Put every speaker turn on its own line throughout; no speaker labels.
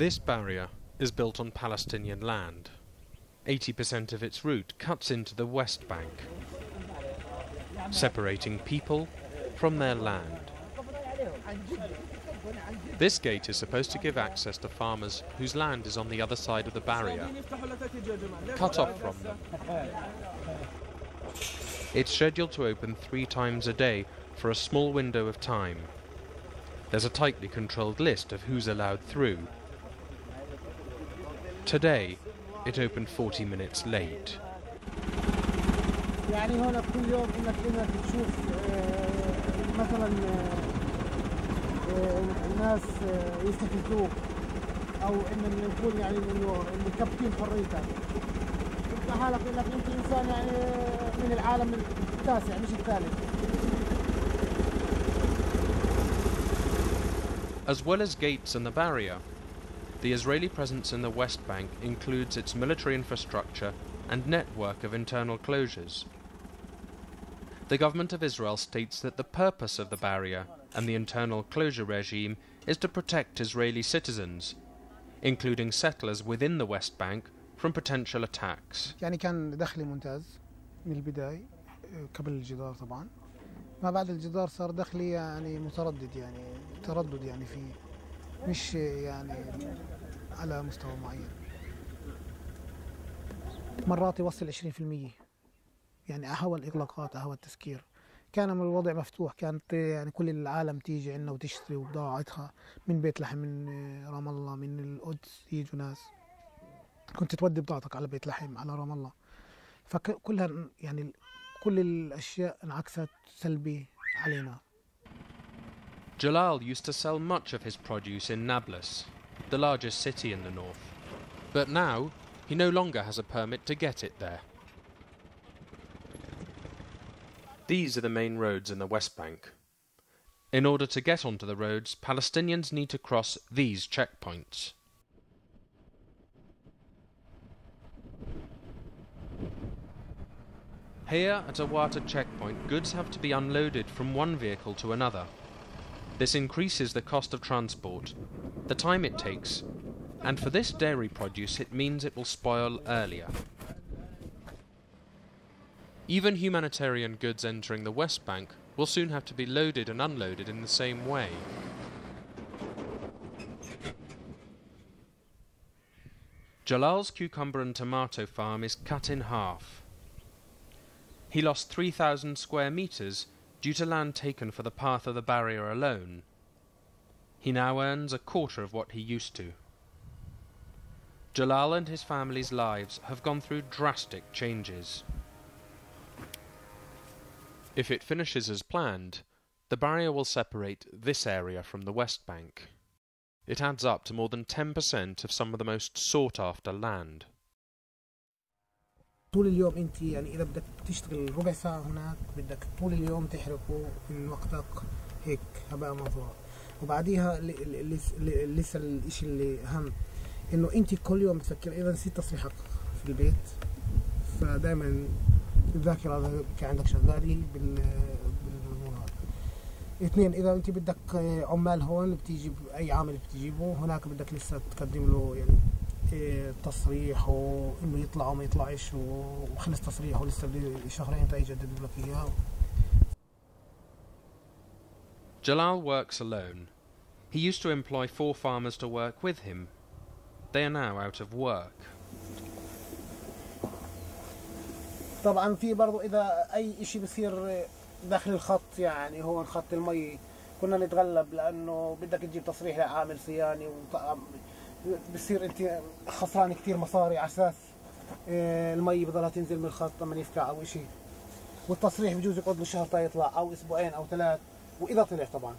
This barrier is built on Palestinian land. 80% of its route cuts into the West Bank, separating people from their land. This gate is supposed to give access to farmers whose land is on the other side of the barrier, cut off from them. It's scheduled to open 3 times a day for a small window of time. There's a tightly controlled list of who's allowed through. Today, it opened 40 minutes late.
يعني هنا كل يوم انك تشوف مثلا الناس يستفزوك او ان نقول يعني انه كابتين حريتك انت حالك انك انت انسان يعني من العالم التاسع مش الثالث.
As well as gates and the barrier, the Israeli presence in the West Bank includes its military infrastructure and network of internal closures. The government of Israel states that the purpose of the barrier and the internal closure regime is to protect Israeli citizens, including settlers within the West Bank, from potential attacks.
يعني كان دخلي ممتاز من البداية قبل الجدار طبعا. ما بعد الجدار صار دخلي يعني متردد يعني تردد يعني فيه مش يعني على مستوى معين. مرات يوصل 20%. يعني أهوى الإغلاقات أهوى التسكير. كان من الوضع مفتوح كانت يعني كل العالم تيجي عنا وتشتري بضاعتها من بيت لحم من رام الله من القدس يجوا ناس. كنت تودي بضاعتك على بيت لحم على رام الله. فكلها يعني كل الأشياء انعكست سلبي علينا.
Jalal used to sell much of his produce in Nablus, the largest city in the north. But now, he no longer has a permit to get it there. These are the main roads in the West Bank. In order to get onto the roads, Palestinians need to cross these checkpoints. Here at a water checkpoint, goods have to be unloaded from one vehicle to another. This increases the cost of transport, the time it takes, and for this dairy produce it means it will spoil earlier. Even humanitarian goods entering the West Bank will soon have to be loaded and unloaded in the same way. Jalal's cucumber and tomato farm is cut in half. He lost 3,000 square meters due to land taken for the path of the barrier alone. He now earns a quarter of what he used to. Jalal and his family's lives have gone through drastic changes. If it finishes as planned, the barrier will separate this area from the West Bank. It adds up to more than 10% of some of the most sought-after land.
طول اليوم انت يعني اذا بدك تشتغل ربع ساعة هناك بدك طول اليوم تحرقه من وقتك هيك هباء منثورا. وبعديها لسه الاشي اللي اهم انه انت كل يوم تفكر اذا نسيت تصريحك في البيت فدائما الذاكرة اذا كان عندك شغالي بالموضوع. 2 اذا انت بدك عمال هون بتيجي اي عامل بتجيبه هناك بدك لسه تقدم له يعني تصريح وانه يطلع وما يطلعش وخلص تصريح ولسه شهرين يجددوا لك اياه.
Jalal works alone. He used to employ 4 farmers to work with him. They are now out of work.
طبعا في برضو اذا اي شيء بصير داخل الخط يعني هو خط المي كنا نتغلب لانه بدك تجيب تصريح لعامل صياني بصير انت خسران كثير مصاري على اساس المي بضلها تنزل من الخط لما يفكع او شيء والتصريح بجوز يقعد له شهر تا يطلع او اسبوعين او 3 واذا طلع طبعا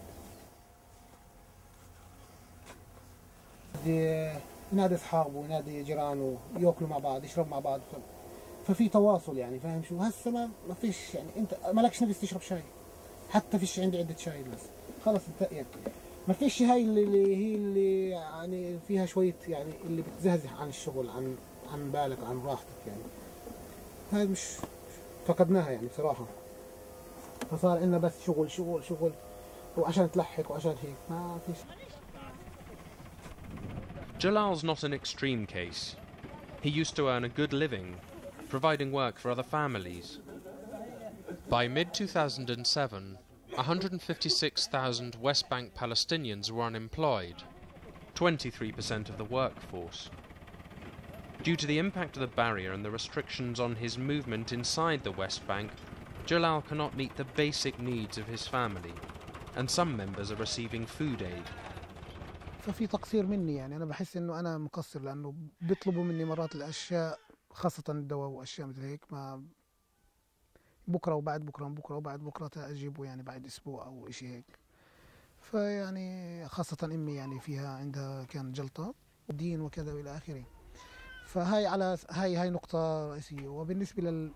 ينادي اصحابه وينادي جيرانه ياكلوا مع بعض يشربوا مع بعض ففي تواصل يعني فاهم شو هسه ما فيش يعني انت مالكش نفس تشرب شاي حتى فيش عندي عده شاي بس خلص انت يعني ما فيش هاي اللي يعني فيها شويه يعني اللي بتزهزح عن الشغل عن بالك عن راحتك يعني هاي مش فقدناها يعني بصراحه فصار لنا بس شغل شغل شغل وعشان تلحق وعشان هيك ما فيش.
Jalal's not an extreme case. He used to earn a good living, providing work for other families. By mid-2007, 156,000 West Bank Palestinians were unemployed, 23% of the workforce. Due to the impact of the barrier and the restrictions on his movement inside the West Bank, Jalal cannot meet the basic needs of his family, and some members are receiving food aid.
ففي تقصير مني، يعني أنا بحس إنه أنا مقصر، لأنه بيطلبوا مني مرات الأشياء خاصة الدواء وأشياء مثل هيك، ما بكرة وبعد بكرة وبكرة وبعد بكرة أجيبه يعني بعد أسبوع أو إشي هيك. فيعني خاصة أمي يعني فيها عندها كان جلطة ودين وكذا وإلى آخره. فهاي على هاي نقطة رئيسية. وبالنسبة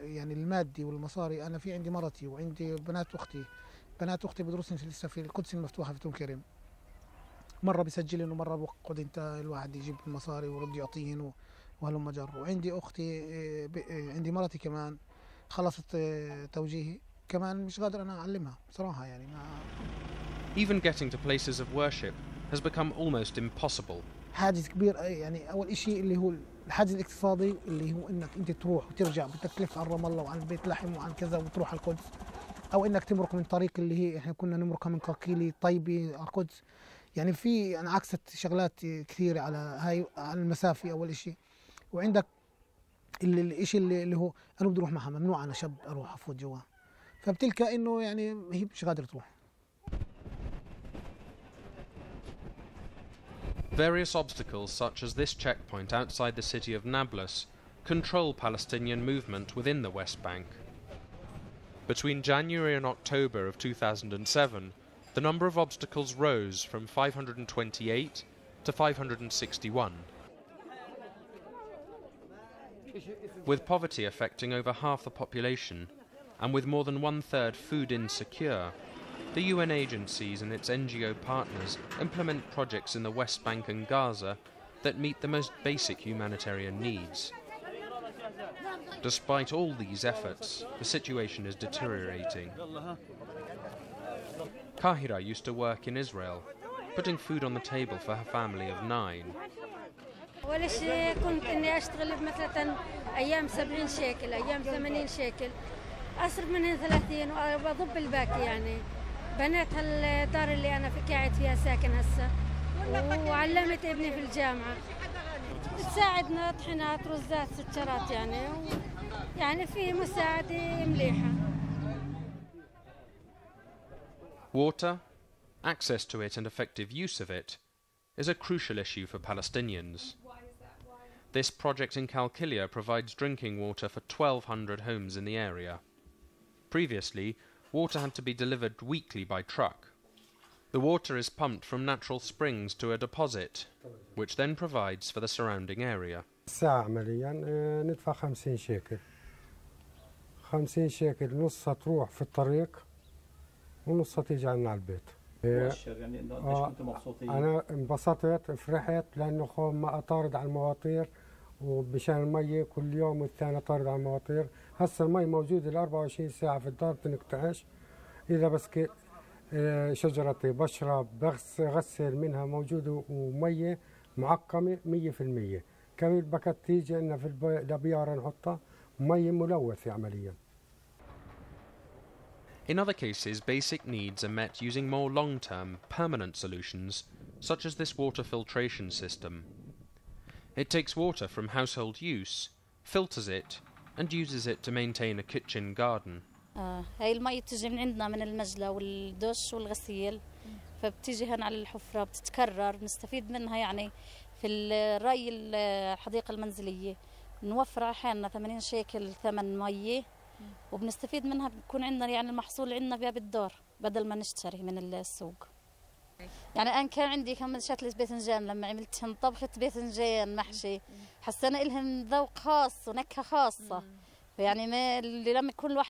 يعني المادي والمصاري، أنا في عندي مرتي وعندي بنات أختي بدرسن لسه في القدس المفتوحة في كرم. مرة بيسجلن ومرة بقعد أنت الواحد يجيب المصاري ورد يعطيهن وهلم جر. وعندي أختي عندي مرتي كمان خلصت توجيهي، كمان مش قادر أنا أعلمها بصراحة يعني
Even getting to places of worship has become almost impossible.
حاجز كبير. يعني أول إشي اللي هو الحاجز الاقتصادي، اللي هو إنك أنت تروح وترجع، بدك تلف عن رام الله وعن بيت لحم وعن كذا وتروح على القدس، أو إنك تمرق من طريق اللي هي إحنا كنا نمرقها من قاقيلي طيبي على القدس. يعني في أنا عكست شغلات كثيرة على هاي على المسافة أول إشي. وعندك الإشي اللي هو أنا بدي أروح معها، ممنوع أنا شاب أروح أفوت جوا، فبتلقى إنه يعني هي مش قادرة تروح.
Various obstacles such as this checkpoint outside the city of Nablus control Palestinian movement within the West Bank. Between January and October of 2007, the number of obstacles rose from 528 to 561. With poverty affecting over half the population, and with more than 1/3 food insecure, the UN agencies and its NGO partners implement projects in the West Bank and Gaza that meet the most basic humanitarian needs. Despite all these efforts, the situation is deteriorating. Kahira used to work in Israel, putting food on the table for her family of 9.
أول شيء كنت إني أشتغل مثلا أيام 70 شيكل، أيام 80 شيكل، أصرف منهن 30 وأضب الباقي. يعني بنيت هالدار اللي أنا قاعد فيها ساكن هسه، وعلمت ابني في الجامعة. تساعدنا طحينات رزات سكرات يعني في مساعدة مليحة.
Water, access to it and effective use of it is a crucial issue for Palestinians. This project in Kalkilia provides drinking water for 1,200 homes in the area. Previously, water had to be delivered weekly by truck. The water is pumped from natural springs to a deposit, which then provides for the surrounding area.
الساعة عمليا ندفع 50 شيكل. 50 شيكل نصها تروح في الطريق ونصها تيجي عنا على البيت.
يعني قديش كنتوا مبسوطين؟
أنا انبسطت فرحت لأنه ما أطارد على المواطير، وبشان المية كل يوم والثاني أطارد على المواطير. هسه المي موجودة ال 24 ساعة في الدار تنقطعش. إذا بس شجرتي بشرب غسل منها موجودة، ومية معقمة 100%. كم البكت تيجي لنا في البيارة نحطها مية ملوثة عمليا.
In other cases, basic needs are met using more long-term, permanent solutions, such as this water filtration system. It takes water from household use, filters it, and uses it to maintain a kitchen garden.
هاي المي بتجي من عندنا من المجلى والدش والغسيل، فبتيجي هنا على الحفرة بتتكرر، نستفيد منها يعني في الري الحديقة المنزلية. نوفر أحيانا 80 شيكل ثمن مية، وبنستفيد منها، بكون عندنا يعني المحصول عندنا بها بالدار بدل ما نشتري من السوق. يعني أنا كان عندي كم شتلة باذنجان، لما عملتهم طبخة باذنجان محشي حسنا إلهم ذوق خاص ونكهة خاصة. يعني ما اللي لما يكون الواحد